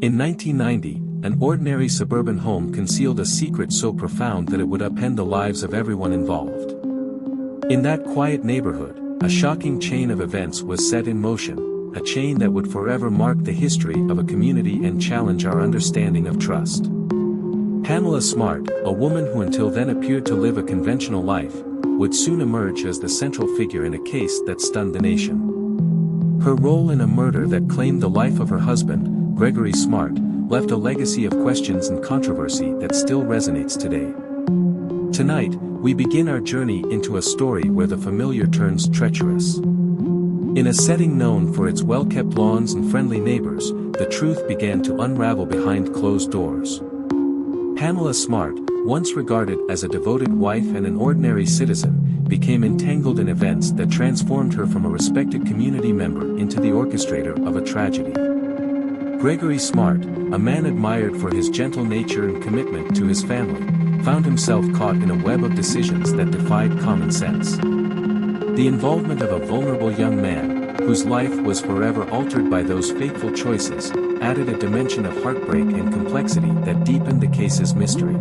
In 1990, an ordinary suburban home concealed a secret so profound that it would upend the lives of everyone involved. In that quiet neighborhood, a shocking chain of events was set in motion, a chain that would forever mark the history of a community and challenge our understanding of trust. Pamela Smart, a woman who until then appeared to live a conventional life, would soon emerge as the central figure in a case that stunned the nation. Her role in a murder that claimed the life of her husband, Gregory Smart, left a legacy of questions and controversy that still resonates today. Tonight, we begin our journey into a story where the familiar turns treacherous. In a setting known for its well-kept lawns and friendly neighbors, the truth began to unravel behind closed doors. Pamela Smart, once regarded as a devoted wife and an ordinary citizen, became entangled in events that transformed her from a respected community member into the orchestrator of a tragedy. Gregory Smart, a man admired for his gentle nature and commitment to his family, found himself caught in a web of decisions that defied common sense. The involvement of a vulnerable young man, whose life was forever altered by those fateful choices, added a dimension of heartbreak and complexity that deepened the case's mystery.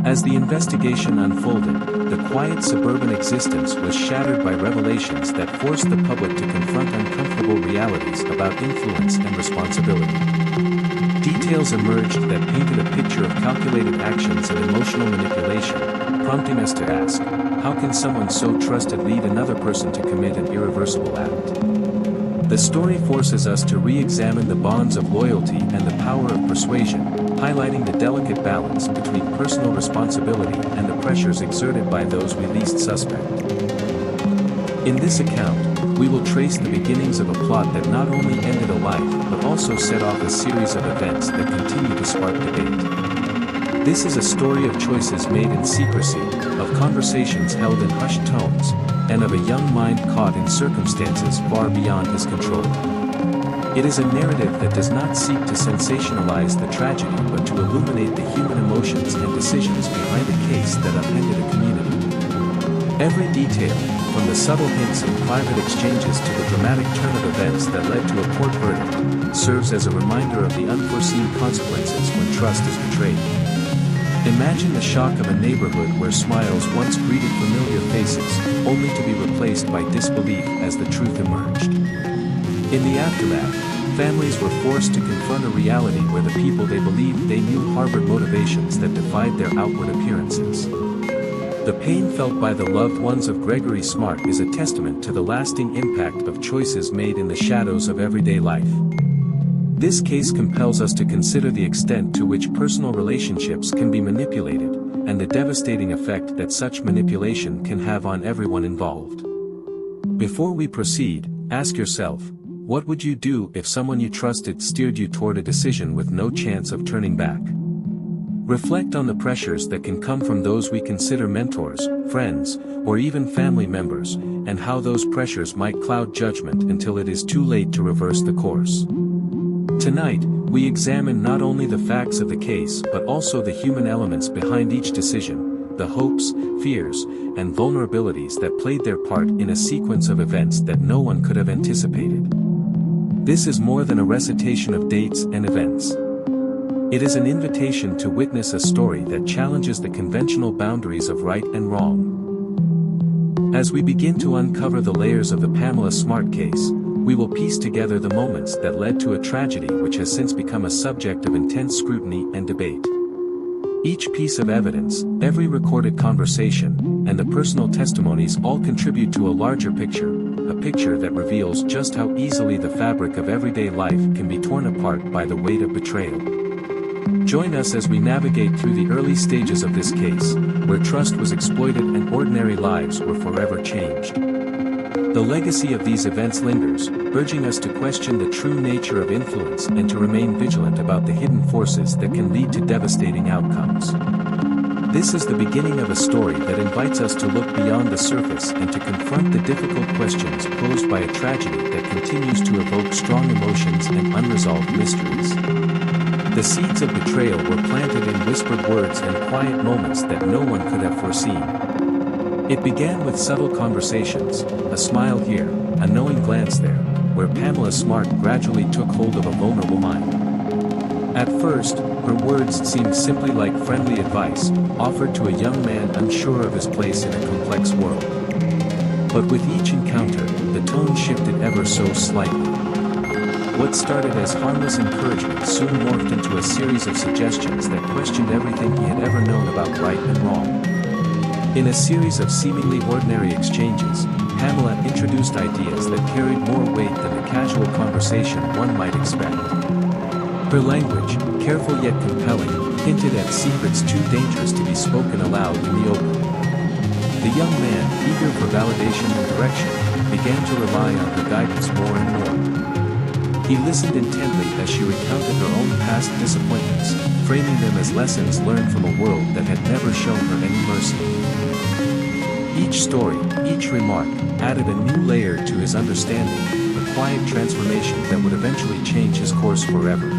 As the investigation unfolded, the quiet suburban existence was shattered by revelations that forced the public to confront uncomfortable realities about influence and responsibility. Details emerged that painted a picture of calculated actions and emotional manipulation, prompting us to ask, how can someone so trusted lead another person to commit an irreversible act? The story forces us to re-examine the bonds of loyalty and the power of persuasion, highlighting the delicate balance between personal responsibility and the pressures exerted by those we least suspect. In this account, we will trace the beginnings of a plot that not only ended a life but also set off a series of events that continue to spark debate. This is a story of choices made in secrecy, of conversations held in hushed tones, and of a young mind caught in circumstances far beyond his control. It is a narrative that does not seek to sensationalize the tragedy but to illuminate the human emotions and decisions behind a case that upended a community. Every detail, from the subtle hints of private exchanges to the dramatic turn of events that led to a court verdict, serves as a reminder of the unforeseen consequences when trust is betrayed. Imagine the shock of a neighborhood where smiles once greeted familiar faces, only to be replaced by disbelief as the truth emerged. In the aftermath, families were forced to confront a reality where the people they believed they knew harbored motivations that defied their outward appearances. The pain felt by the loved ones of Gregory Smart is a testament to the lasting impact of choices made in the shadows of everyday life. This case compels us to consider the extent to which personal relationships can be manipulated, and the devastating effect that such manipulation can have on everyone involved. Before we proceed, ask yourself, what would you do if someone you trusted steered you toward a decision with no chance of turning back? Reflect on the pressures that can come from those we consider mentors, friends, or even family members, and how those pressures might cloud judgment until it is too late to reverse the course. Tonight, we examine not only the facts of the case but also the human elements behind each decision, the hopes, fears, and vulnerabilities that played their part in a sequence of events that no one could have anticipated. This is more than a recitation of dates and events. It is an invitation to witness a story that challenges the conventional boundaries of right and wrong. As we begin to uncover the layers of the Pamela Smart case, we will piece together the moments that led to a tragedy which has since become a subject of intense scrutiny and debate. Each piece of evidence, every recorded conversation, and the personal testimonies all contribute to a larger picture, a picture that reveals just how easily the fabric of everyday life can be torn apart by the weight of betrayal. Join us as we navigate through the early stages of this case, where trust was exploited and ordinary lives were forever changed. The legacy of these events lingers, urging us to question the true nature of influence and to remain vigilant about the hidden forces that can lead to devastating outcomes. This is the beginning of a story that invites us to look beyond the surface and to confront the difficult questions posed by a tragedy that continues to evoke strong emotions and unresolved mysteries. The seeds of betrayal were planted in whispered words and quiet moments that no one could have foreseen. It began with subtle conversations, a smile here, a knowing glance there, where Pamela Smart gradually took hold of a vulnerable mind. At first, her words seemed simply like friendly advice, offered to a young man unsure of his place in a complex world. But with each encounter, the tone shifted ever so slightly. What started as harmless encouragement soon morphed into a series of suggestions that questioned everything he had ever known about right and wrong. In a series of seemingly ordinary exchanges, Pamela introduced ideas that carried more weight than the casual conversation one might expect. Her language, careful yet compelling, hinted at secrets too dangerous to be spoken aloud in the open. The young man, eager for validation and direction, began to rely on her guidance more and more. He listened intently as she recounted her own past disappointments, framing them as lessons learned from a world that had never shown her any mercy. Each story, each remark, added a new layer to his understanding, a quiet transformation that would eventually change his course forever.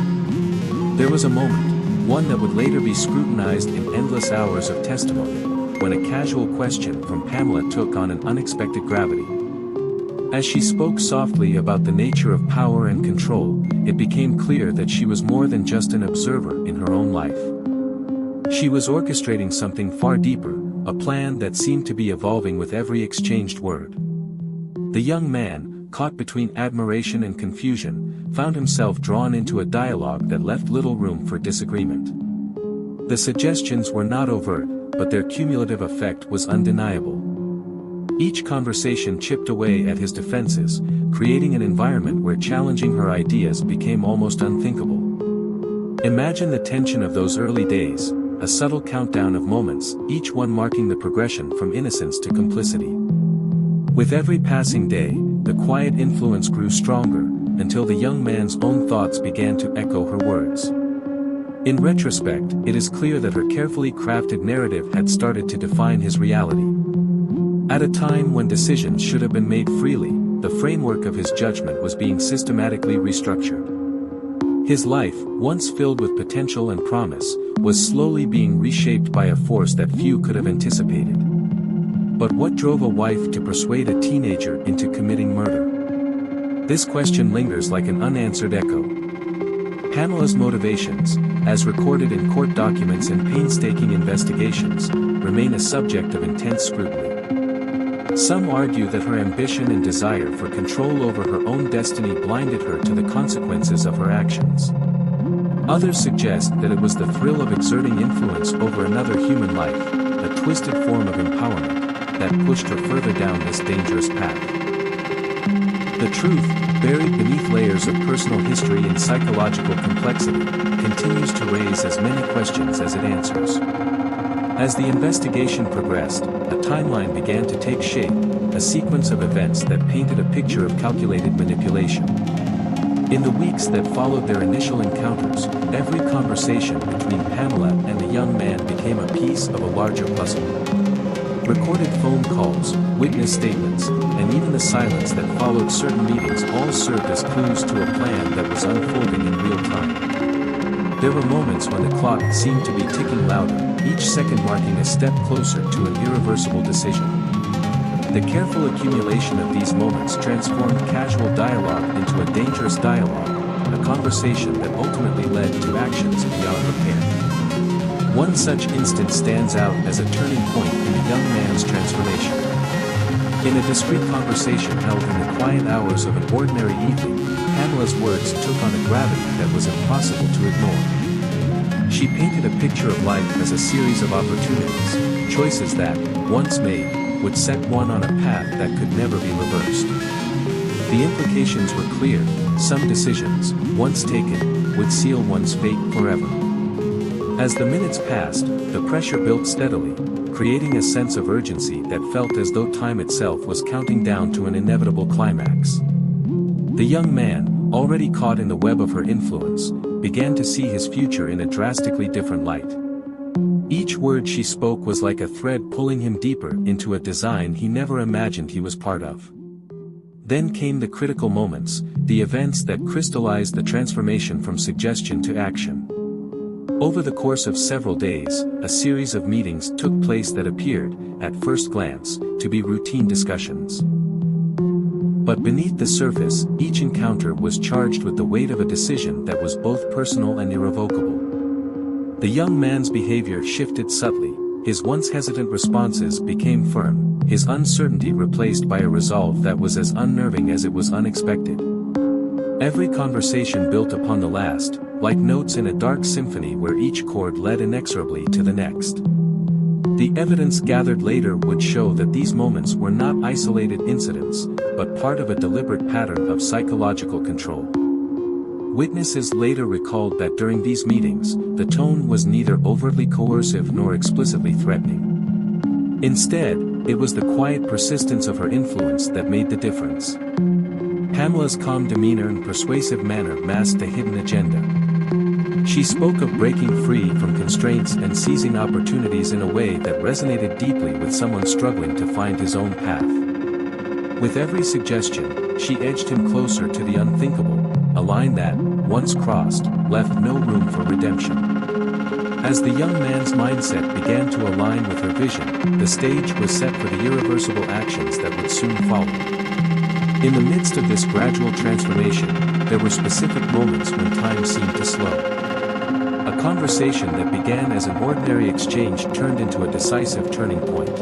There was a moment, one that would later be scrutinized in endless hours of testimony, when a casual question from Pamela took on an unexpected gravity. As she spoke softly about the nature of power and control, it became clear that she was more than just an observer in her own life. She was orchestrating something far deeper, a plan that seemed to be evolving with every exchanged word. The young man, caught between admiration and confusion, found himself drawn into a dialogue that left little room for disagreement. The suggestions were not overt, but their cumulative effect was undeniable. Each conversation chipped away at his defenses, creating an environment where challenging her ideas became almost unthinkable. Imagine the tension of those early days, a subtle countdown of moments, each one marking the progression from innocence to complicity. With every passing day, the quiet influence grew stronger, until the young man's own thoughts began to echo her words. In retrospect, it is clear that her carefully crafted narrative had started to define his reality. At a time when decisions should have been made freely, the framework of his judgment was being systematically restructured. His life, once filled with potential and promise, was slowly being reshaped by a force that few could have anticipated. But what drove a wife to persuade a teenager into committing murder? This question lingers like an unanswered echo. Pamela's motivations, as recorded in court documents and painstaking investigations, remain a subject of intense scrutiny. Some argue that her ambition and desire for control over her own destiny blinded her to the consequences of her actions. Others suggest that it was the thrill of exerting influence over another human life, a twisted form of empowerment, that pushed her further down this dangerous path. The truth, buried beneath layers of personal history and psychological complexity, continues to raise as many questions as it answers. As the investigation progressed, a timeline began to take shape, a sequence of events that painted a picture of calculated manipulation. In the weeks that followed their initial encounters, every conversation between Pamela and the young man became a piece of a larger puzzle. Recorded phone calls, witness statements, and even the silence that followed certain meetings all served as clues to a plan that was unfolding in real time. There were moments when the clock seemed to be ticking louder, each second marking a step closer to an irreversible decision. The careful accumulation of these moments transformed casual dialogue into a dangerous dialogue, a conversation that ultimately led to actions beyond repair. One such instance stands out as a turning point in the young man's transformation. In a discreet conversation held in the quiet hours of an ordinary evening, Pamela's words took on a gravity that was impossible to ignore. She painted a picture of life as a series of opportunities, choices that, once made, would set one on a path that could never be reversed. The implications were clear: some decisions, once taken, would seal one's fate forever. As the minutes passed, the pressure built steadily, creating a sense of urgency that felt as though time itself was counting down to an inevitable climax. The young man, already caught in the web of her influence, began to see his future in a drastically different light. Each word she spoke was like a thread pulling him deeper into a design he never imagined he was part of. Then came the critical moments, the events that crystallized the transformation from suggestion to action. Over the course of several days, a series of meetings took place that appeared, at first glance, to be routine discussions. But beneath the surface, each encounter was charged with the weight of a decision that was both personal and irrevocable. The young man's behavior shifted subtly, his once hesitant responses became firm, his uncertainty replaced by a resolve that was as unnerving as it was unexpected. Every conversation built upon the last, like notes in a dark symphony where each chord led inexorably to the next. The evidence gathered later would show that these moments were not isolated incidents, but part of a deliberate pattern of psychological control. Witnesses later recalled that during these meetings, the tone was neither overtly coercive nor explicitly threatening. Instead, it was the quiet persistence of her influence that made the difference. Pamela's calm demeanor and persuasive manner masked a hidden agenda. She spoke of breaking free from constraints and seizing opportunities in a way that resonated deeply with someone struggling to find his own path. With every suggestion, she edged him closer to the unthinkable, a line that, once crossed, left no room for redemption. As the young man's mindset began to align with her vision, the stage was set for the irreversible actions that would soon follow. In the midst of this gradual transformation, there were specific moments when time seemed to slow. A conversation that began as an ordinary exchange turned into a decisive turning point.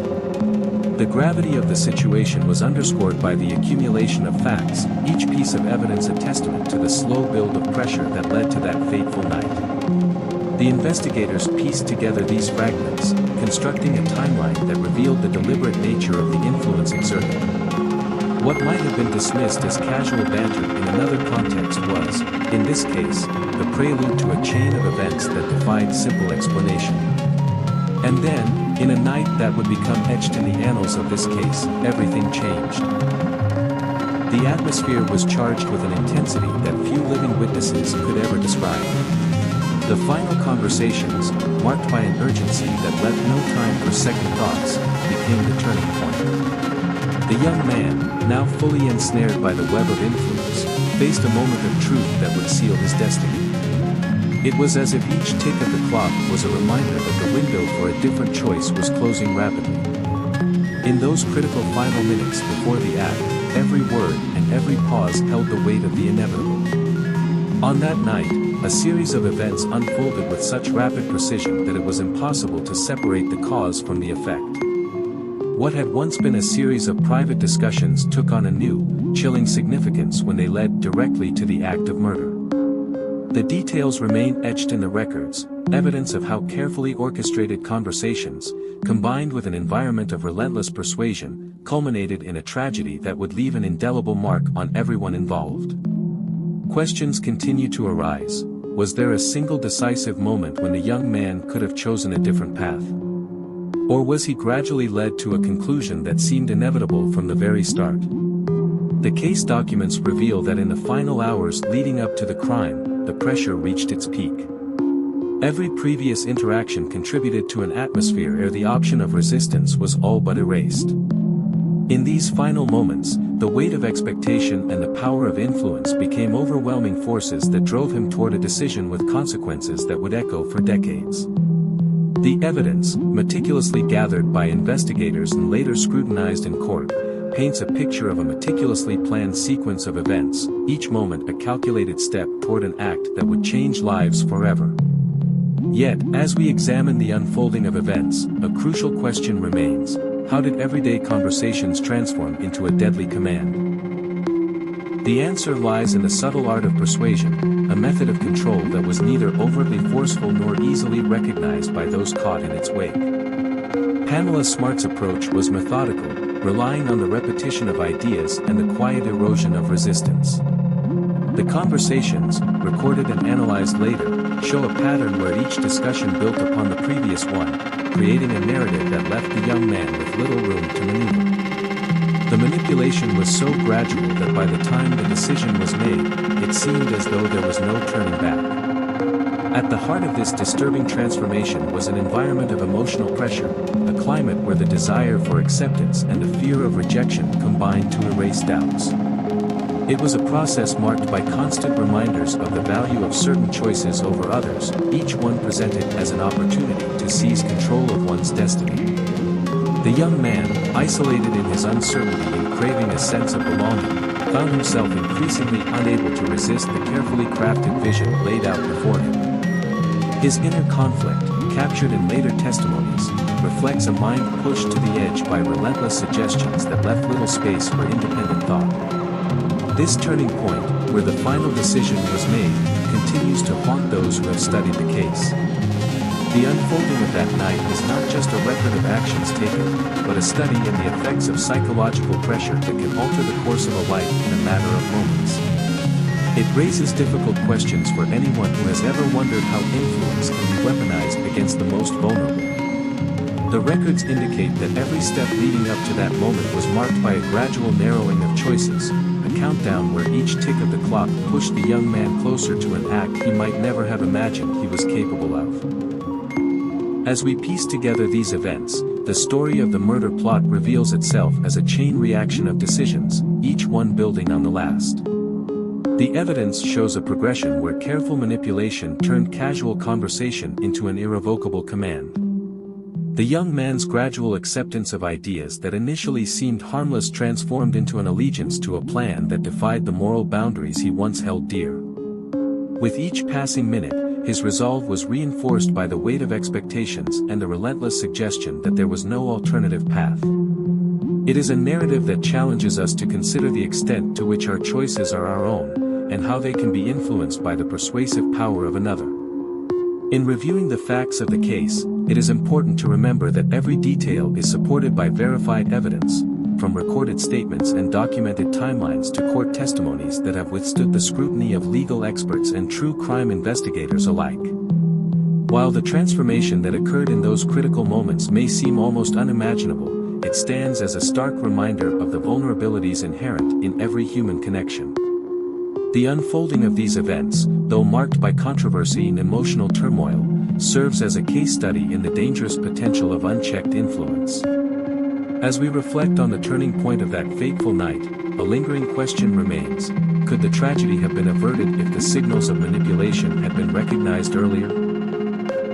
The gravity of the situation was underscored by the accumulation of facts, each piece of evidence a testament to the slow build of pressure that led to that fateful night. The investigators pieced together these fragments, constructing a timeline that revealed the deliberate nature of the influence exerted. What might have been dismissed as casual banter in another context was, in this case, the prelude to a chain of events that defied simple explanation. And then, in a night that would become etched in the annals of this case, everything changed. The atmosphere was charged with an intensity that few living witnesses could ever describe. The final conversations, marked by an urgency that left no time for second thoughts, became the turning point. The young man, now fully ensnared by the web of influence, faced a moment of truth that would seal his destiny. It was as if each tick of the clock was a reminder that the window for a different choice was closing rapidly. In those critical final minutes before the act, every word and every pause held the weight of the inevitable. On that night, a series of events unfolded with such rapid precision that it was impossible to separate the cause from the effect. What had once been a series of private discussions took on a new, chilling significance when they led directly to the act of murder. The details remain etched in the records, evidence of how carefully orchestrated conversations, combined with an environment of relentless persuasion, culminated in a tragedy that would leave an indelible mark on everyone involved. Questions continue to arise. Was there a single decisive moment when the young man could have chosen a different path? Or was he gradually led to a conclusion that seemed inevitable from the very start? The case documents reveal that in the final hours leading up to the crime, the pressure reached its peak. Every previous interaction contributed to an atmosphere where the option of resistance was all but erased. In these final moments, the weight of expectation and the power of influence became overwhelming forces that drove him toward a decision with consequences that would echo for decades. The evidence, meticulously gathered by investigators and later scrutinized in court, paints a picture of a meticulously planned sequence of events, each moment a calculated step toward an act that would change lives forever. Yet, as we examine the unfolding of events, a crucial question remains: how did everyday conversations transform into a deadly command? The answer lies in the subtle art of persuasion, a method of control that was neither overtly forceful nor easily recognized by those caught in its wake. Pamela Smart's approach was methodical, relying on the repetition of ideas and the quiet erosion of resistance. The conversations, recorded and analyzed later, show a pattern where each discussion built upon the previous one, creating a narrative that left the young man with little room to maneuver. The manipulation was so gradual that by the time the decision was made, it seemed as though there was no turning back. At the heart of this disturbing transformation was an environment of emotional pressure, a climate where the desire for acceptance and the fear of rejection combined to erase doubts. It was a process marked by constant reminders of the value of certain choices over others, each one presented as an opportunity to seize control of one's destiny. The young man, isolated in his uncertainty and craving a sense of belonging, found himself increasingly unable to resist the carefully crafted vision laid out before him. His inner conflict, captured in later testimonies, reflects a mind pushed to the edge by relentless suggestions that left little space for independent thought. This turning point, where the final decision was made, continues to haunt those who have studied the case. The unfolding of that night is not just a record of actions taken, but a study in the effects of psychological pressure that can alter the course of a life in a matter of moments. It raises difficult questions for anyone who has ever wondered how influence can be weaponized against the most vulnerable. The records indicate that every step leading up to that moment was marked by a gradual narrowing of choices, a countdown where each tick of the clock pushed the young man closer to an act he might never have imagined he was capable of. As we piece together these events, the story of the murder plot reveals itself as a chain reaction of decisions, each one building on the last. The evidence shows a progression where careful manipulation turned casual conversation into an irrevocable command. The young man's gradual acceptance of ideas that initially seemed harmless transformed into an allegiance to a plan that defied the moral boundaries he once held dear. With each passing minute, his resolve was reinforced by the weight of expectations and the relentless suggestion that there was no alternative path. It is a narrative that challenges us to consider the extent to which our choices are our own, and how they can be influenced by the persuasive power of another. In reviewing the facts of the case, it is important to remember that every detail is supported by verified evidence, from recorded statements and documented timelines to court testimonies that have withstood the scrutiny of legal experts and true crime investigators alike. While the transformation that occurred in those critical moments may seem almost unimaginable, it stands as a stark reminder of the vulnerabilities inherent in every human connection. The unfolding of these events, though marked by controversy and emotional turmoil, serves as a case study in the dangerous potential of unchecked influence. As we reflect on the turning point of that fateful night, a lingering question remains: could the tragedy have been averted if the signals of manipulation had been recognized earlier?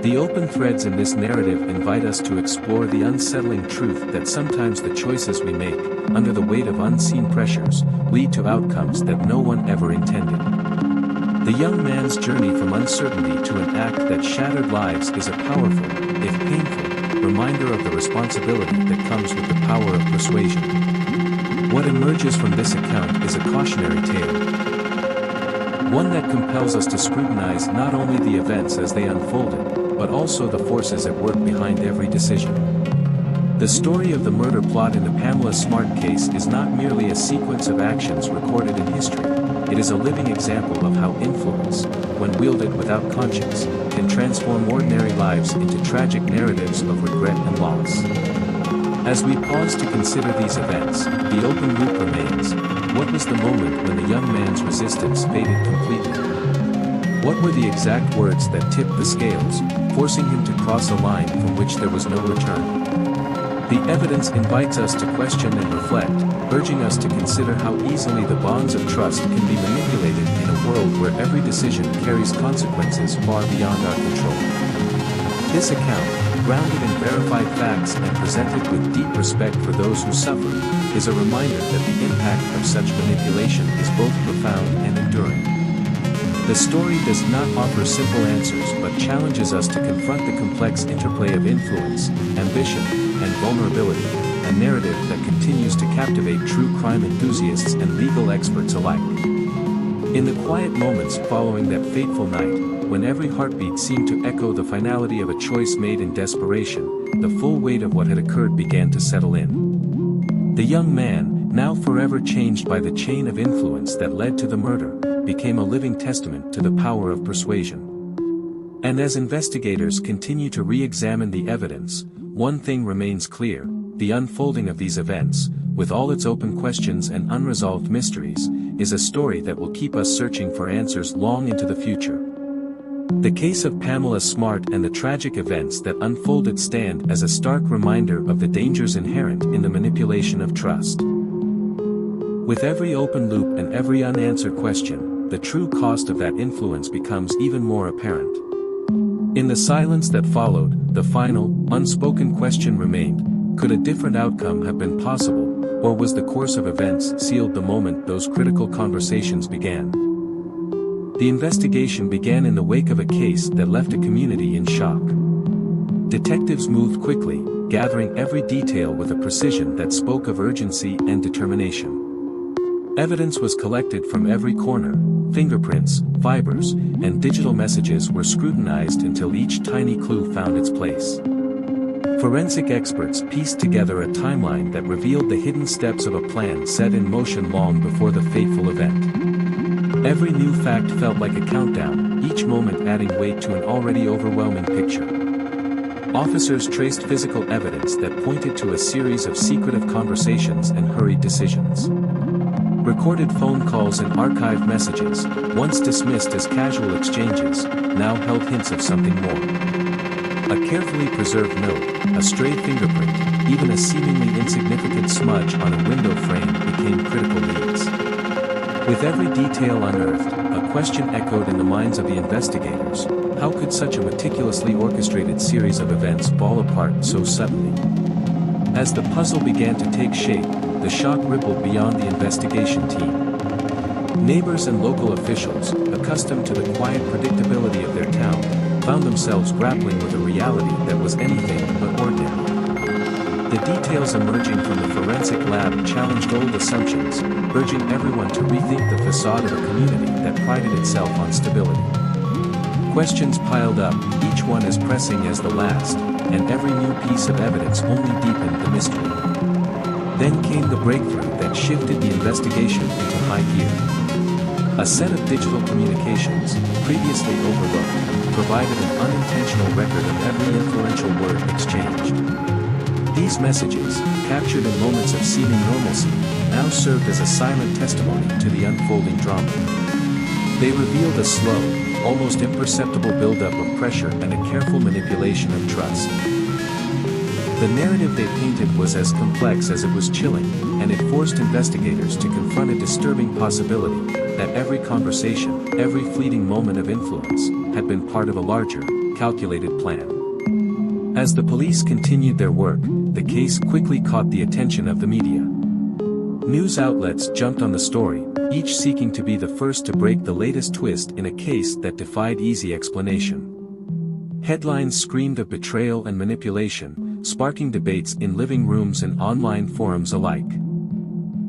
The open threads in this narrative invite us to explore the unsettling truth that sometimes the choices we make, under the weight of unseen pressures, lead to outcomes that no one ever intended. The young man's journey from uncertainty to an act that shattered lives is a powerful, if painful, reminder of the responsibility that comes with the power of persuasion. What emerges from this account is a cautionary tale. One that compels us to scrutinize not only the events as they unfolded, but also the forces at work behind every decision. The story of the murder plot in the Pamela Smart case is not merely a sequence of actions recorded in history. It is a living example of how influence, when wielded without conscience, can transform ordinary lives into tragic narratives of regret and loss. As we pause to consider these events, the open loop remains. What was the moment when the young man's resistance faded completely? What were the exact words that tipped the scales, forcing him to cross a line from which there was no return? The evidence invites us to question and reflect, urging us to consider how easily the bonds of trust can be manipulated in a world where every decision carries consequences far beyond our control. This account, grounded in verified facts and presented with deep respect for those who suffered, is a reminder that the impact of such manipulation is both profound and enduring. The story does not offer simple answers but challenges us to confront the complex interplay of influence, ambition, and vulnerability, a narrative that continues to captivate true crime enthusiasts and legal experts alike. In the quiet moments following that fateful night, when every heartbeat seemed to echo the finality of a choice made in desperation, the full weight of what had occurred began to settle in. The young man, now forever changed by the chain of influence that led to the murder, became a living testament to the power of persuasion. And as investigators continue to re-examine the evidence, one thing remains clear: the unfolding of these events, with all its open questions and unresolved mysteries, is a story that will keep us searching for answers long into the future. The case of Pamela Smart and the tragic events that unfolded stand as a stark reminder of the dangers inherent in the manipulation of trust. With every open loop and every unanswered question, the true cost of that influence becomes even more apparent. In the silence that followed, the final, unspoken question remained: could a different outcome have been possible, Or was the course of events sealed the moment those critical conversations began? The investigation began in the wake of a case that left a community in shock. Detectives moved quickly, gathering every detail with a precision that spoke of urgency and determination. Evidence was collected from every corner, fingerprints, fibers, and digital messages were scrutinized until each tiny clue found its place. Forensic experts pieced together a timeline that revealed the hidden steps of a plan set in motion long before the fateful event. Every new fact felt like a countdown, each moment adding weight to an already overwhelming picture. Officers traced physical evidence that pointed to a series of secretive conversations and hurried decisions. Recorded phone calls and archived messages, once dismissed as casual exchanges, now held hints of something more. A carefully preserved note, a stray fingerprint, even a seemingly insignificant smudge on a window frame became critical leads. With every detail unearthed, a question echoed in the minds of the investigators: how could such a meticulously orchestrated series of events fall apart so suddenly? As the puzzle began to take shape, the shock rippled beyond the investigation team. Neighbors and local officials, accustomed to the quiet predictability of their town, found themselves grappling with a reality that was anything but ordinary. The details emerging from the forensic lab challenged old assumptions, urging everyone to rethink the facade of a community that prided itself on stability. Questions piled up, each one as pressing as the last, and every new piece of evidence only deepened the mystery. Then came the breakthrough that shifted the investigation into high gear. A set of digital communications, previously overlooked, provided an unintentional record of every influential word exchanged. These messages, captured in moments of seeming normalcy, now served as a silent testimony to the unfolding drama. They revealed a slow, almost imperceptible buildup of pressure and a careful manipulation of trust. The narrative they painted was as complex as it was chilling, and it forced investigators to confront a disturbing possibility, that every conversation, every fleeting moment of influence, had been part of a larger, calculated plan. As the police continued their work, the case quickly caught the attention of the media. News outlets jumped on the story, each seeking to be the first to break the latest twist in a case that defied easy explanation. Headlines screamed of betrayal and manipulation, sparking debates in living rooms and online forums alike.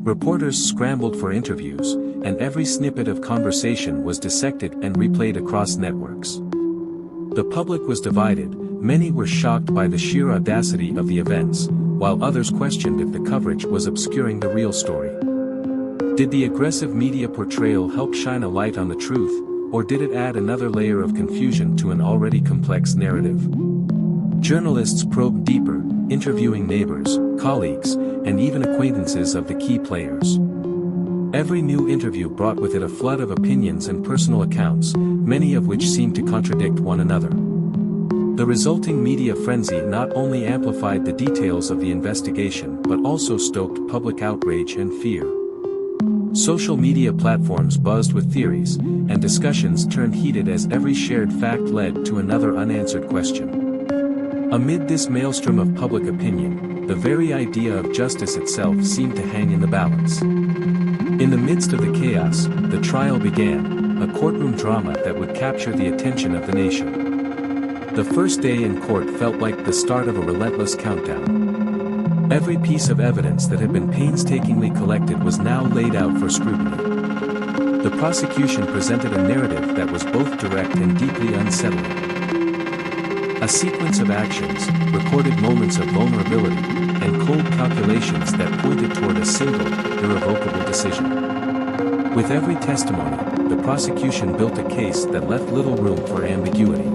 Reporters scrambled for interviews, and every snippet of conversation was dissected and replayed across networks. The public was divided, many were shocked by the sheer audacity of the events, while others questioned if the coverage was obscuring the real story. Did the aggressive media portrayal help shine a light on the truth, or did it add another layer of confusion to an already complex narrative? Journalists probed deeper, interviewing neighbors, colleagues, and even acquaintances of the key players. Every new interview brought with it a flood of opinions and personal accounts, many of which seemed to contradict one another. The resulting media frenzy not only amplified the details of the investigation but also stoked public outrage and fear. Social media platforms buzzed with theories, and discussions turned heated as every shared fact led to another unanswered question. Amid this maelstrom of public opinion, the very idea of justice itself seemed to hang in the balance. In the midst of the chaos, the trial began, a courtroom drama that would capture the attention of the nation. The first day in court felt like the start of a relentless countdown. Every piece of evidence that had been painstakingly collected was now laid out for scrutiny. The prosecution presented a narrative that was both direct and deeply unsettling. A sequence of actions, recorded moments of vulnerability, and cold calculations that pointed toward a single, irrevocable decision. With every testimony, the prosecution built a case that left little room for ambiguity.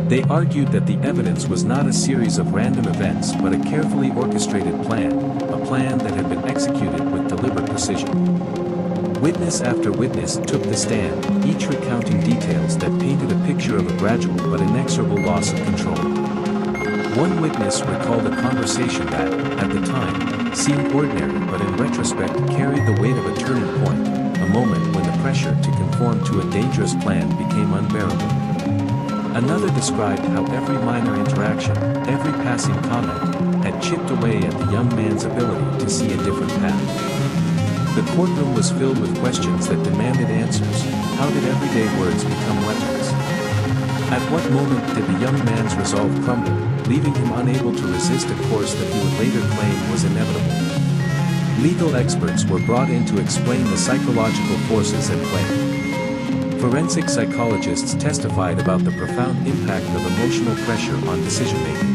They argued that the evidence was not a series of random events but a carefully orchestrated plan, a plan that had been executed with deliberate precision. Witness after witness took the stand, each recounting details that painted a picture of a gradual but inexorable loss of control. One witness recalled a conversation that, at the time, seemed ordinary but in retrospect carried the weight of a turning point, a moment when the pressure to conform to a dangerous plan became unbearable. Another described how every minor interaction, every passing comment, had that chipped away at the young man's ability to see a different path. The courtroom was filled with questions that demanded answers. How did everyday words become weapons? At what moment did the young man's resolve crumble, leaving him unable to resist a course that he would later claim was inevitable? Legal experts were brought in to explain the psychological forces at play. Forensic psychologists testified about the profound impact of emotional pressure on decision-making.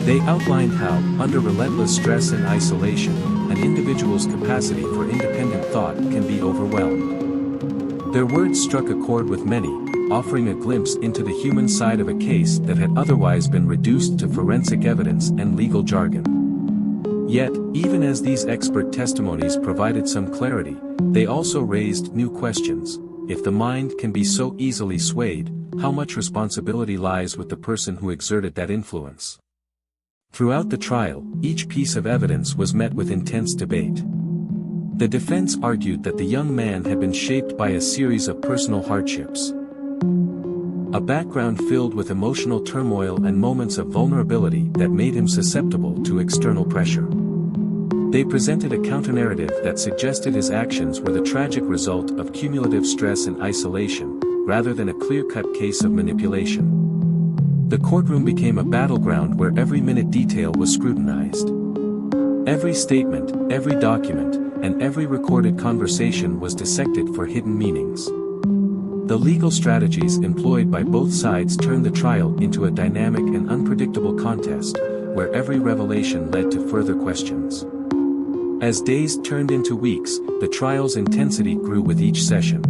They outlined how, under relentless stress and isolation, an individual's capacity for independent thought can be overwhelmed. Their words struck a chord with many, offering a glimpse into the human side of a case that had otherwise been reduced to forensic evidence and legal jargon. Yet, even as these expert testimonies provided some clarity, they also raised new questions. If the mind can be so easily swayed, how much responsibility lies with the person who exerted that influence? Throughout the trial, each piece of evidence was met with intense debate. The defense argued that the young man had been shaped by a series of personal hardships. A background filled with emotional turmoil and moments of vulnerability that made him susceptible to external pressure. They presented a counter-narrative that suggested his actions were the tragic result of cumulative stress and isolation, rather than a clear-cut case of manipulation. The courtroom became a battleground where every minute detail was scrutinized. Every statement, every document, and every recorded conversation was dissected for hidden meanings. The legal strategies employed by both sides turned the trial into a dynamic and unpredictable contest, where every revelation led to further questions. As days turned into weeks, the trial's intensity grew with each session.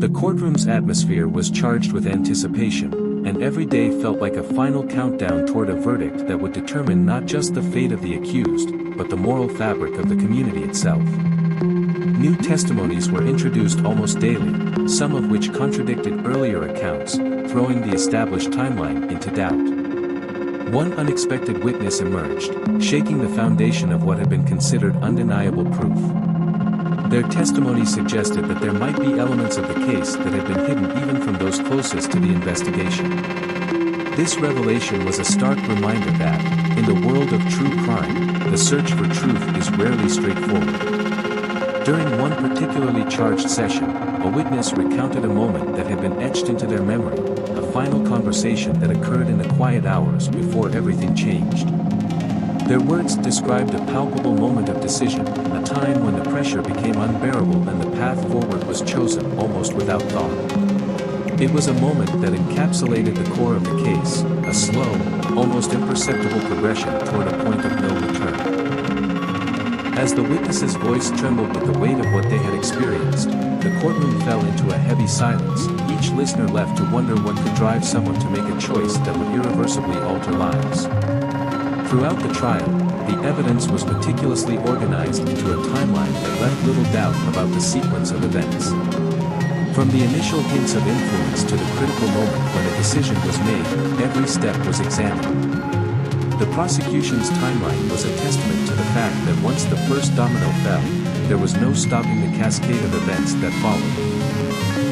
The courtroom's atmosphere was charged with anticipation, and every day felt like a final countdown toward a verdict that would determine not just the fate of the accused, but the moral fabric of the community itself. New testimonies were introduced almost daily, some of which contradicted earlier accounts, throwing the established timeline into doubt. One unexpected witness emerged, shaking the foundation of what had been considered undeniable proof. Their testimony suggested that there might be elements of the case that had been hidden even from those closest to the investigation. This revelation was a stark reminder that, in the world of true crime, the search for truth is rarely straightforward. During one particularly charged session, a witness recounted a moment that had been etched into their memory, a final conversation that occurred in the quiet hours before everything changed. Their words described a palpable moment of decision, a time when the pressure became unbearable and the path forward was chosen almost without thought. It was a moment that encapsulated the core of the case, a slow, almost imperceptible progression toward a point of no return. As the witness's voice trembled with the weight of what they had experienced, the courtroom fell into a heavy silence, each listener left to wonder what could drive someone to make a choice that would irreversibly alter lives. Throughout the trial, the evidence was meticulously organized into a timeline that left little doubt about the sequence of events. From the initial hints of influence to the critical moment when a decision was made, every step was examined. The prosecution's timeline was a testament to the fact that once the first domino fell, there was no stopping the cascade of events that followed.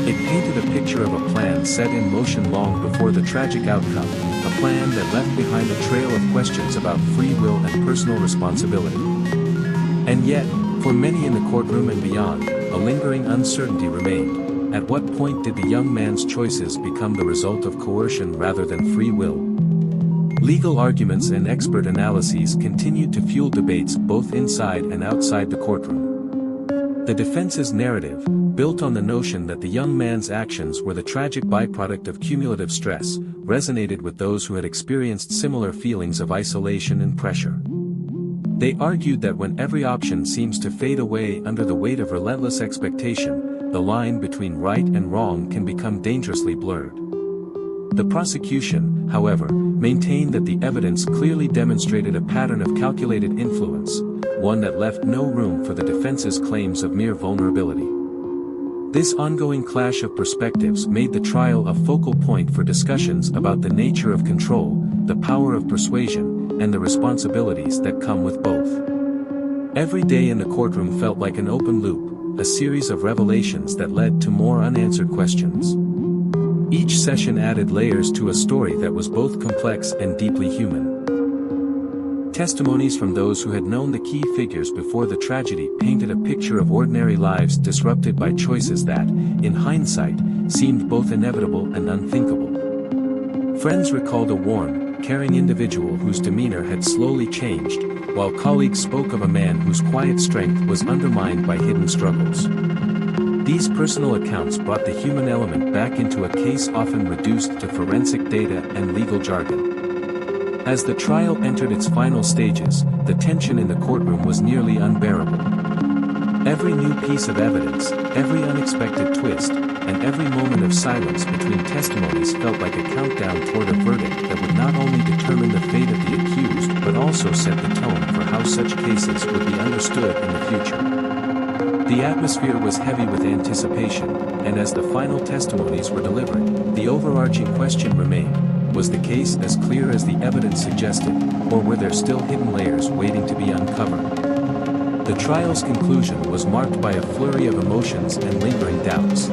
It painted a picture of a plan set in motion long before the tragic outcome, a plan that left behind a trail of questions about free will and personal responsibility. And yet, for many in the courtroom and beyond, a lingering uncertainty remained. At what point did the young man's choices become the result of coercion rather than free will? Legal arguments and expert analyses continued to fuel debates both inside and outside the courtroom. The defense's narrative, built on the notion that the young man's actions were the tragic byproduct of cumulative stress, resonated with those who had experienced similar feelings of isolation and pressure. They argued that when every option seems to fade away under the weight of relentless expectation, the line between right and wrong can become dangerously blurred. The prosecution, however, maintained that the evidence clearly demonstrated a pattern of calculated influence, one that left no room for the defense's claims of mere vulnerability. This ongoing clash of perspectives made the trial a focal point for discussions about the nature of control, the power of persuasion, and the responsibilities that come with both. Every day in the courtroom felt like an open loop, a series of revelations that led to more unanswered questions. Each session added layers to a story that was both complex and deeply human. Testimonies from those who had known the key figures before the tragedy painted a picture of ordinary lives disrupted by choices that, in hindsight, seemed both inevitable and unthinkable. Friends recalled a warm, caring individual whose demeanor had slowly changed, while colleagues spoke of a man whose quiet strength was undermined by hidden struggles. These personal accounts brought the human element back into a case often reduced to forensic data and legal jargon. As the trial entered its final stages, the tension in the courtroom was nearly unbearable. Every new piece of evidence, every unexpected twist, and every moment of silence between testimonies felt like a countdown toward a verdict that would not only determine the fate of the accused but also set the tone for how such cases would be understood in the future. The atmosphere was heavy with anticipation, and as the final testimonies were delivered, the overarching question remained: was the case as clear as the evidence suggested, or were there still hidden layers waiting to be uncovered? The trial's conclusion was marked by a flurry of emotions and lingering doubts.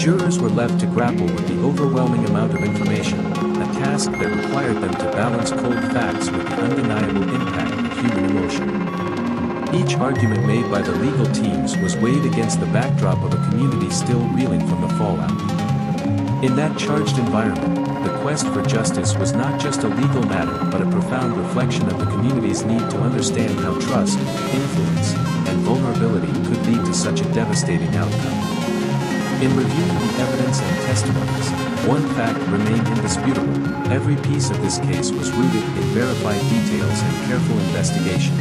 Jurors were left to grapple with the overwhelming amount of information, a task that required them to balance cold facts with the undeniable impact of human emotion. Each argument made by the legal teams was weighed against the backdrop of a community still reeling from the fallout. In that charged environment, the quest for justice was not just a legal matter but a profound reflection of the community's need to understand how trust, influence, and vulnerability could lead to such a devastating outcome. In reviewing the evidence and testimonies, one fact remained indisputable: every piece of this case was rooted in verified details and careful investigation.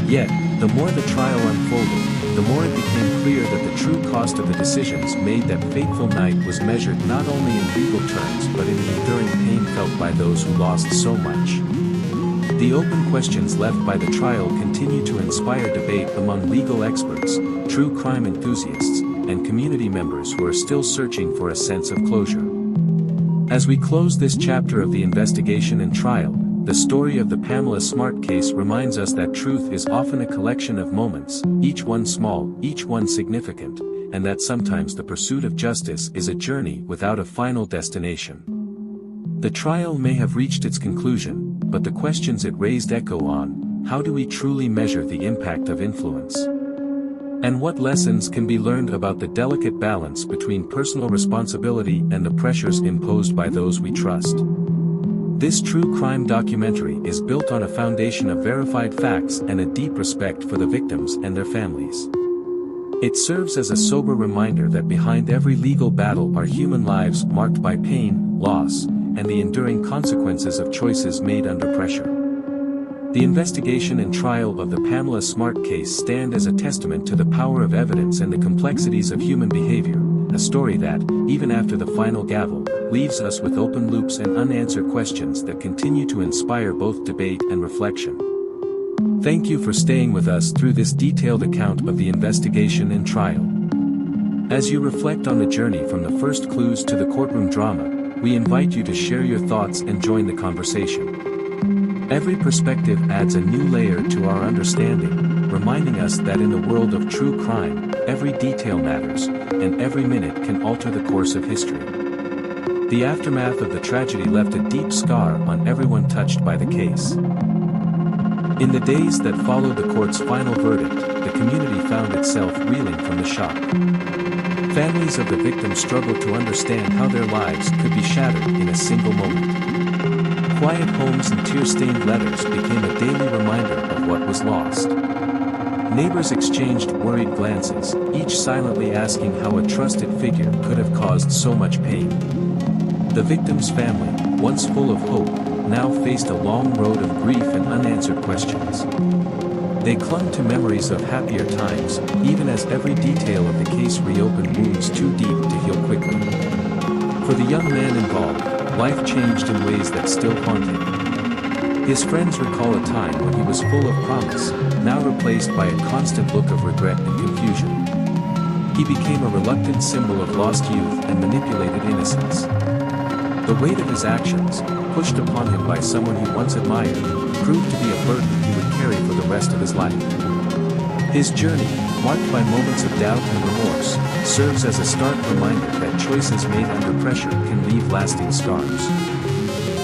Yet, the more the trial unfolded, the more it became clear that the true cost of the decisions made that fateful night was measured not only in legal terms but in the enduring pain felt by those who lost so much. The open questions left by the trial continue to inspire debate among legal experts, true crime enthusiasts, and community members who are still searching for a sense of closure. As we close this chapter of the investigation and trial, the story of the Pamela Smart case reminds us that truth is often a collection of moments, each one small, each one significant, and that sometimes the pursuit of justice is a journey without a final destination. The trial may have reached its conclusion, but the questions it raised echo on: how do we truly measure the impact of influence? And what lessons can be learned about the delicate balance between personal responsibility and the pressures imposed by those we trust? This true crime documentary is built on a foundation of verified facts and a deep respect for the victims and their families. It serves as a sober reminder that behind every legal battle are human lives marked by pain, loss, and the enduring consequences of choices made under pressure. The investigation and trial of the Pamela Smart case stand as a testament to the power of evidence and the complexities of human behavior, a story that, even after the final gavel, leaves us with open loops and unanswered questions that continue to inspire both debate and reflection. Thank you for staying with us through this detailed account of the investigation and trial. As you reflect on the journey from the first clues to the courtroom drama, we invite you to share your thoughts and join the conversation. Every perspective adds a new layer to our understanding, reminding us that in the world of true crime, every detail matters, and every minute can alter the course of history. The aftermath of the tragedy left a deep scar on everyone touched by the case. In the days that followed the court's final verdict, the community found itself reeling from the shock. Families of the victims struggled to understand how their lives could be shattered in a single moment. Quiet homes and tear-stained letters became a daily reminder of what was lost. Neighbors exchanged worried glances, each silently asking how a trusted figure could have caused so much pain. The victim's family, once full of hope, now faced a long road of grief and unanswered questions. They clung to memories of happier times, even as every detail of the case reopened wounds too deep to heal quickly. For the young man involved, life changed in ways that still haunt him. His friends recall a time when he was full of promise, now replaced by a constant look of regret and confusion. He became a reluctant symbol of lost youth and manipulated innocence. The weight of his actions, pushed upon him by someone he once admired, proved to be a burden he would carry for the rest of his life. His journey, marked by moments of doubt and remorse, serves as a stark reminder that choices made under pressure can leave lasting scars.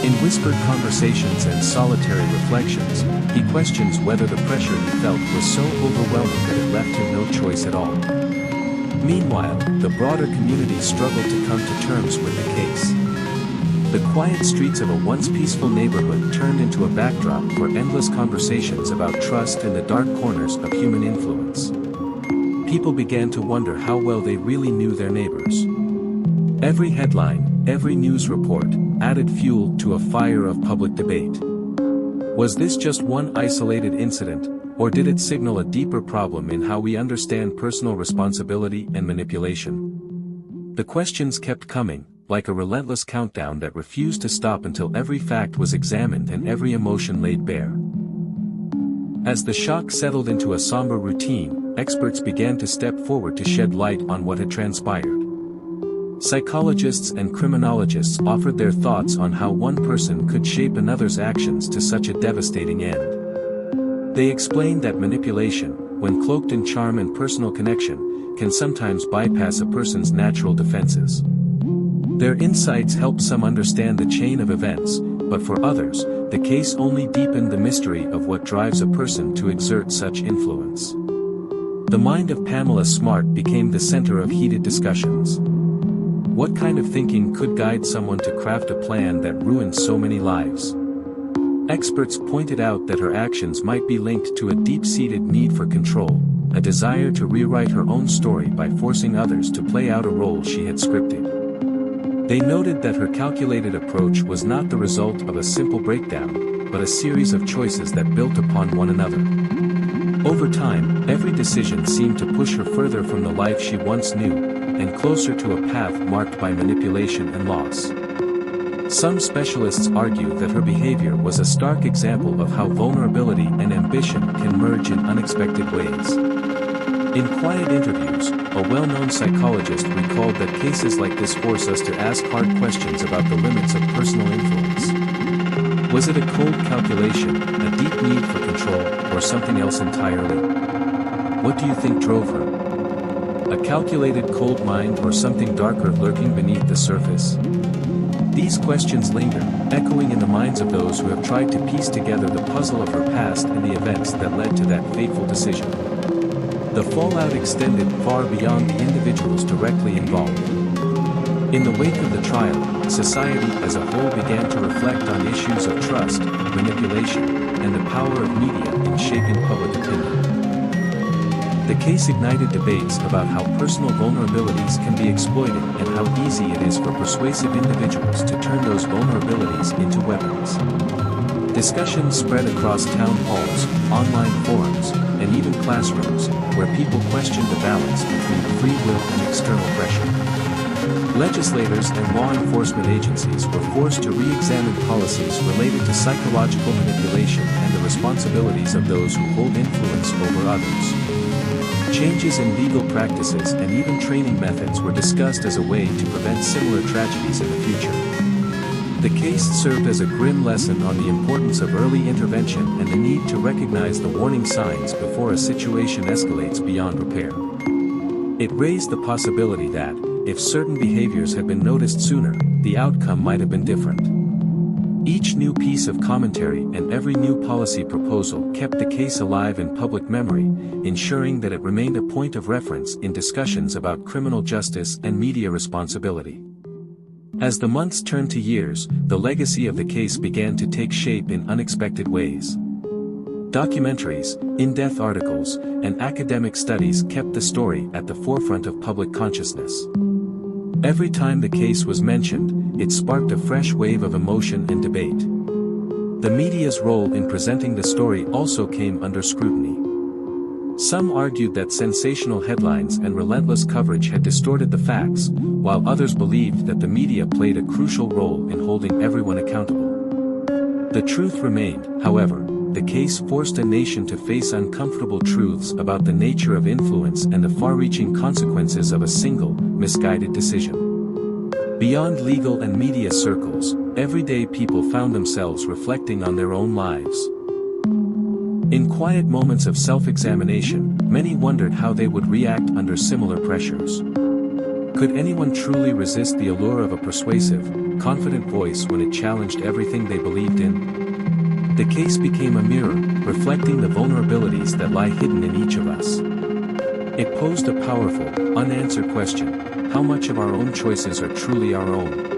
In whispered conversations and solitary reflections, he questions whether the pressure he felt was so overwhelming that it left him no choice at all. Meanwhile, the broader community struggled to come to terms with the case. The quiet streets of a once peaceful neighborhood turned into a backdrop for endless conversations about trust and the dark corners of human influence. People began to wonder how well they really knew their neighbors. Every headline, every news report, added fuel to a fire of public debate. Was this just one isolated incident, or did it signal a deeper problem in how we understand personal responsibility and manipulation? The questions kept coming, like a relentless countdown that refused to stop until every fact was examined and every emotion laid bare. As the shock settled into a somber routine, experts began to step forward to shed light on what had transpired. Psychologists and criminologists offered their thoughts on how one person could shape another's actions to such a devastating end. They explained that manipulation, when cloaked in charm and personal connection, can sometimes bypass a person's natural defenses. Their insights helped some understand the chain of events, but for others, the case only deepened the mystery of what drives a person to exert such influence. The mind of Pamela Smart became the center of heated discussions. What kind of thinking could guide someone to craft a plan that ruined so many lives? Experts pointed out that her actions might be linked to a deep-seated need for control, a desire to rewrite her own story by forcing others to play out a role she had scripted. They noted that her calculated approach was not the result of a simple breakdown, but a series of choices that built upon one another. Over time, every decision seemed to push her further from the life she once knew, and closer to a path marked by manipulation and loss. Some specialists argue that her behavior was a stark example of how vulnerability and ambition can merge in unexpected ways. In quiet interviews, a well-known psychologist recalled that cases like this force us to ask hard questions about the limits of personal influence. Was it a cold calculation, a deep need for control, or something else entirely? What do you think drove her? A calculated cold mind or something darker lurking beneath the surface? These questions linger, echoing in the minds of those who have tried to piece together the puzzle of her past and the events that led to that fateful decision. The fallout extended far beyond the individuals directly involved. In the wake of the trial, society as a whole began to reflect on issues of trust, manipulation, and the power of media in shaping public opinion. The case ignited debates about how personal vulnerabilities can be exploited and how easy it is for persuasive individuals to turn those vulnerabilities into weapons. Discussions spread across town halls, online forums, and even classrooms, where people questioned the balance between free will and external pressure. Legislators and law enforcement agencies were forced to re-examine policies related to psychological manipulation and the responsibilities of those who hold influence over others. Changes in legal practices and even training methods were discussed as a way to prevent similar tragedies in the future. The case served as a grim lesson on the importance of early intervention and the need to recognize the warning signs before a situation escalates beyond repair. It raised the possibility that, if certain behaviors had been noticed sooner, the outcome might have been different. Each new piece of commentary and every new policy proposal kept the case alive in public memory, ensuring that it remained a point of reference in discussions about criminal justice and media responsibility. As the months turned to years, the legacy of the case began to take shape in unexpected ways. Documentaries, in-depth articles, and academic studies kept the story at the forefront of public consciousness. Every time the case was mentioned, it sparked a fresh wave of emotion and debate. The media's role in presenting the story also came under scrutiny. Some argued that sensational headlines and relentless coverage had distorted the facts, while others believed that the media played a crucial role in holding everyone accountable. The truth remained, however, the case forced a nation to face uncomfortable truths about the nature of influence and the far-reaching consequences of a single, misguided decision. Beyond legal and media circles, everyday people found themselves reflecting on their own lives. In quiet moments of self-examination, many wondered how they would react under similar pressures. Could anyone truly resist the allure of a persuasive, confident voice when it challenged everything they believed in? The case became a mirror, reflecting the vulnerabilities that lie hidden in each of us. It posed a powerful, unanswered question: how much of our own choices are truly our own?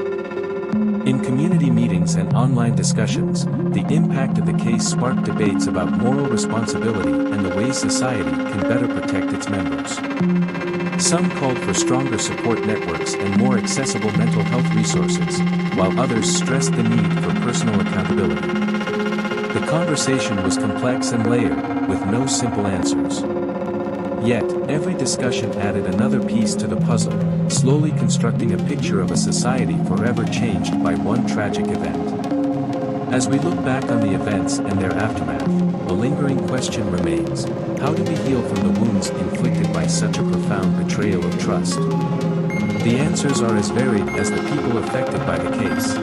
In community meetings and online discussions, the impact of the case sparked debates about moral responsibility and the ways society can better protect its members. Some called for stronger support networks and more accessible mental health resources, while others stressed the need for personal accountability. The conversation was complex and layered, with no simple answers. Yet, every discussion added another piece to the puzzle, slowly constructing a picture of a society forever changed by one tragic event. As we look back on the events and their aftermath, a lingering question remains: how do we heal from the wounds inflicted by such a profound betrayal of trust? The answers are as varied as the people affected by the case.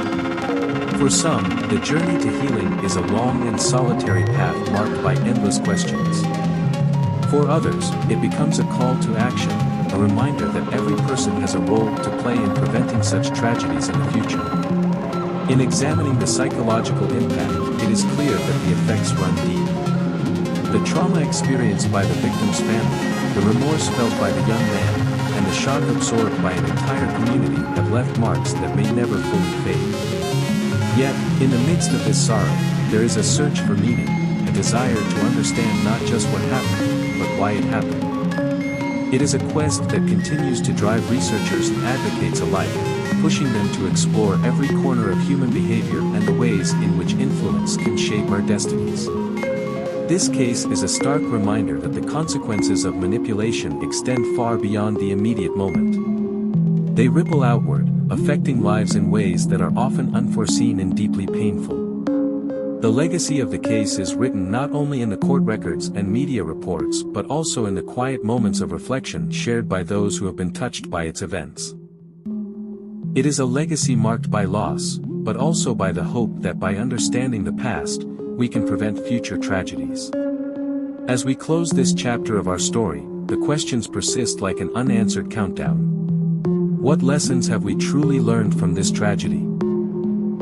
For some, the journey to healing is a long and solitary path marked by endless questions. For others, it becomes a call to action, a reminder that every person has a role to play in preventing such tragedies in the future. In examining the psychological impact, it is clear that the effects run deep. The trauma experienced by the victim's family, the remorse felt by the young man, and the shock absorbed by an entire community have left marks that may never fully fade. Yet, in the midst of this sorrow, there is a search for meaning, a desire to understand not just what happened, but why it happened. It is a quest that continues to drive researchers and advocates alike, pushing them to explore every corner of human behavior and the ways in which influence can shape our destinies. This case is a stark reminder that the consequences of manipulation extend far beyond the immediate moment. They ripple outward, affecting lives in ways that are often unforeseen and deeply painful. The legacy of the case is written not only in the court records and media reports but also in the quiet moments of reflection shared by those who have been touched by its events. It is a legacy marked by loss, but also by the hope that by understanding the past, we can prevent future tragedies. As we close this chapter of our story, the questions persist like an unanswered countdown. What lessons have we truly learned from this tragedy?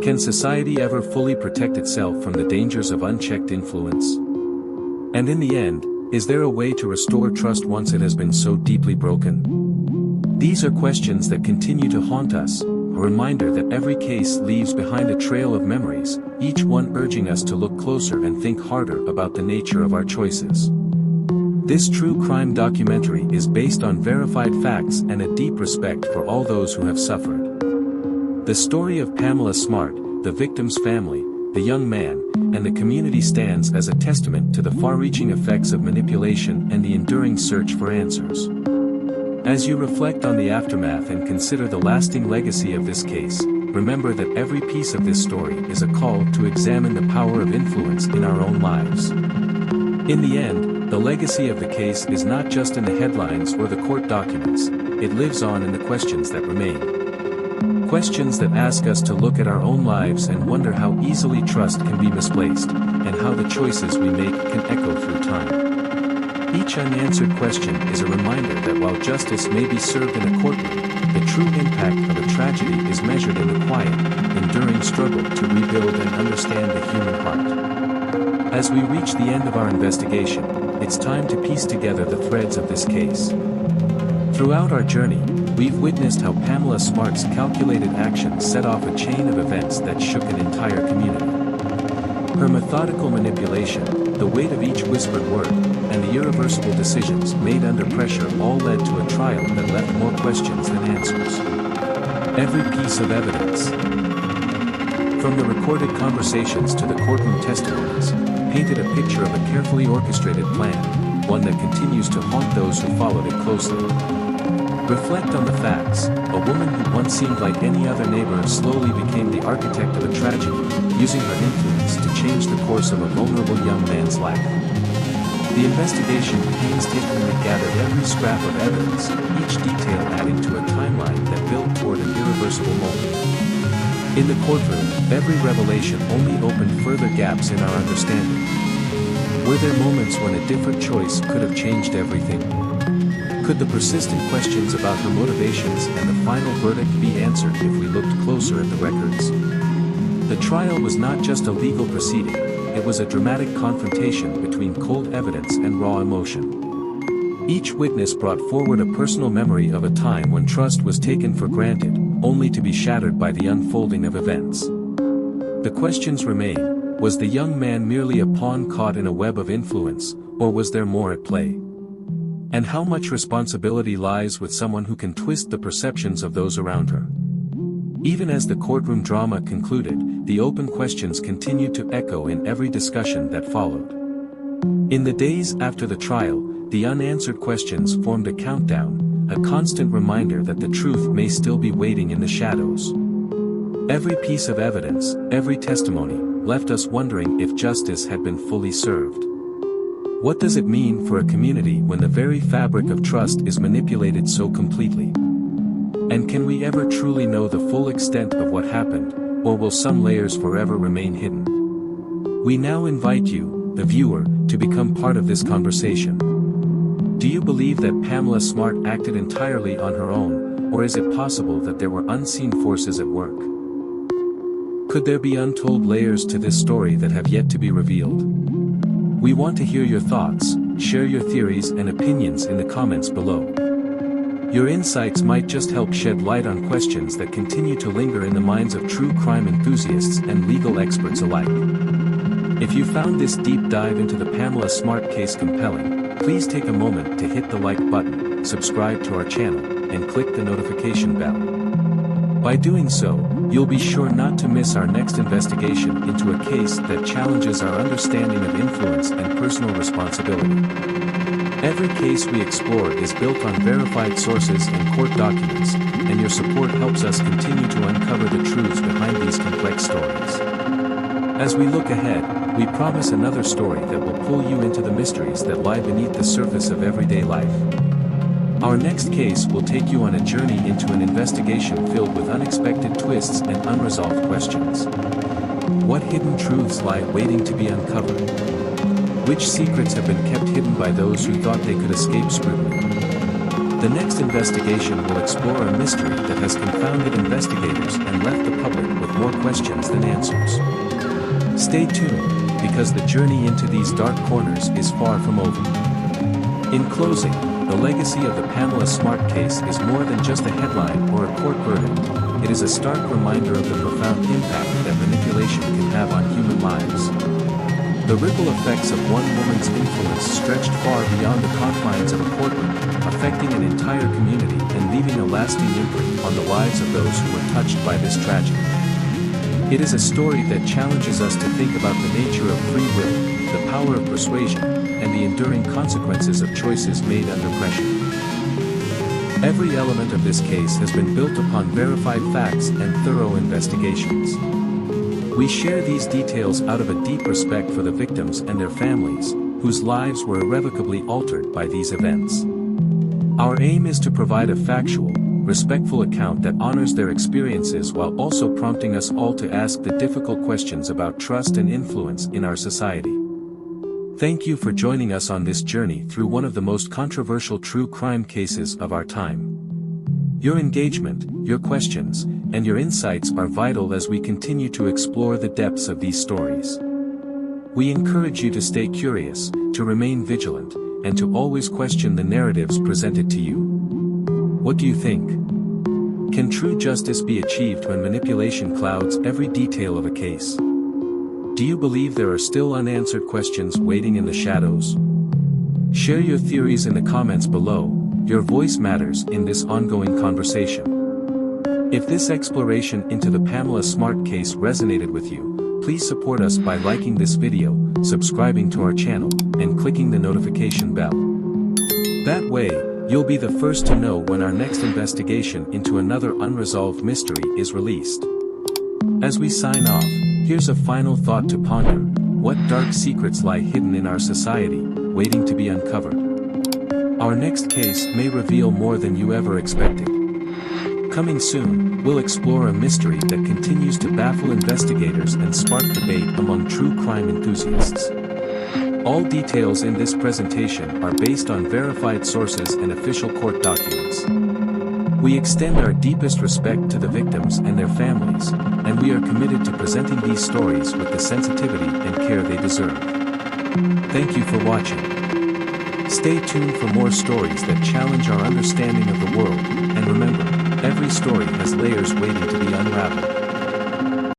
Can society ever fully protect itself from the dangers of unchecked influence? And in the end, is there a way to restore trust once it has been so deeply broken? These are questions that continue to haunt us, a reminder that every case leaves behind a trail of memories, each one urging us to look closer and think harder about the nature of our choices. This true crime documentary is based on verified facts and a deep respect for all those who have suffered. The story of Pamela Smart, the victim's family, the young man, and the community stands as a testament to the far-reaching effects of manipulation and the enduring search for answers. As you reflect on the aftermath and consider the lasting legacy of this case, remember that every piece of this story is a call to examine the power of influence in our own lives. In the end, the legacy of the case is not just in the headlines or the court documents, it lives on in the questions that remain. Questions that ask us to look at our own lives and wonder how easily trust can be misplaced, and how the choices we make can echo through time. Each unanswered question is a reminder that while justice may be served in a courtroom, the true impact of a tragedy is measured in the quiet, enduring struggle to rebuild and understand the human heart. As we reach the end of our investigation, it's time to piece together the threads of this case. Throughout our journey, we've witnessed how Pamela Smart's calculated actions set off a chain of events that shook an entire community. Her methodical manipulation, the weight of each whispered word, and the irreversible decisions made under pressure all led to a trial that left more questions than answers. Every piece of evidence, from the recorded conversations to the courtroom testimonies, painted a picture of a carefully orchestrated plan, one that continues to haunt those who followed it closely. Reflect on the facts: a woman who once seemed like any other neighbor slowly became the architect of a tragedy, using her influence to change the course of a vulnerable young man's life. The investigation painstakingly gathered every scrap of evidence, each detail adding to a timeline that built toward an irreversible moment. In the courtroom, every revelation only opened further gaps in our understanding. Were there moments when a different choice could have changed everything? Could the persistent questions about her motivations and the final verdict be answered if we looked closer at the records? The trial was not just a legal proceeding, it was a dramatic confrontation between cold evidence and raw emotion. Each witness brought forward a personal memory of a time when trust was taken for granted, only to be shattered by the unfolding of events. The questions remain: was the young man merely a pawn caught in a web of influence, or was there more at play? And how much responsibility lies with someone who can twist the perceptions of those around her? Even as the courtroom drama concluded, the open questions continued to echo in every discussion that followed. In the days after the trial, the unanswered questions formed a countdown, a constant reminder that the truth may still be waiting in the shadows. Every piece of evidence, every testimony, left us wondering if justice had been fully served. What does it mean for a community when the very fabric of trust is manipulated so completely? And can we ever truly know the full extent of what happened, or will some layers forever remain hidden? We now invite you, the viewer, to become part of this conversation. Do you believe that Pamela Smart acted entirely on her own, or is it possible that there were unseen forces at work? Could there be untold layers to this story that have yet to be revealed? We want to hear your thoughts. Share your theories and opinions in the comments below. Your insights might just help shed light on questions that continue to linger in the minds of true crime enthusiasts and legal experts alike. If you found this deep dive into the Pamela Smart case compelling, please take a moment to hit the like button, subscribe to our channel, and click the notification bell. By doing so, you'll be sure not to miss our next investigation into a case that challenges our understanding of influence and personal responsibility. Every case we explore is built on verified sources and court documents, and your support helps us continue to uncover the truths behind these complex stories. As we look ahead, we promise another story that will pull you into the mysteries that lie beneath the surface of everyday life. Our next case will take you on a journey into an investigation filled with unexpected twists and unresolved questions. What hidden truths lie waiting to be uncovered? Which secrets have been kept hidden by those who thought they could escape scrutiny? The next investigation will explore a mystery that has confounded investigators and left the public with more questions than answers. Stay tuned, because the journey into these dark corners is far from over. In closing, the legacy of the Pamela Smart case is more than just a headline or a court verdict. It is a stark reminder of the profound impact that manipulation can have on human lives. The ripple effects of one woman's influence stretched far beyond the confines of a courtroom, affecting an entire community and leaving a lasting imprint on the lives of those who were touched by this tragedy. It is a story that challenges us to think about the nature of free will, the power of persuasion, and the enduring consequences of choices made under pressure. Every element of this case has been built upon verified facts and thorough investigations. We share these details out of a deep respect for the victims and their families, whose lives were irrevocably altered by these events. Our aim is to provide a factual, respectful account that honors their experiences while also prompting us all to ask the difficult questions about trust and influence in our society. Thank you for joining us on this journey through one of the most controversial true crime cases of our time. Your engagement, your questions, and your insights are vital as we continue to explore the depths of these stories. We encourage you to stay curious, to remain vigilant, and to always question the narratives presented to you. What do you think? Can true justice be achieved when manipulation clouds every detail of a case? Do you believe there are still unanswered questions waiting in the shadows? Share your theories in the comments below. Your voice matters in this ongoing conversation. If this exploration into the Pamela Smart case resonated with you, please support us by liking this video, subscribing to our channel, and clicking the notification bell. That way, you'll be the first to know when our next investigation into another unresolved mystery is released. As we sign off, here's a final thought to ponder: what dark secrets lie hidden in our society, waiting to be uncovered? Our next case may reveal more than you ever expected. Coming soon, we'll explore a mystery that continues to baffle investigators and spark debate among true crime enthusiasts. All details in this presentation are based on verified sources and official court documents. We extend our deepest respect to the victims and their families, and we are committed to presenting these stories with the sensitivity and care they deserve. Thank you for watching. Stay tuned for more stories that challenge our understanding of the world, and remember, every story has layers waiting to be unraveled.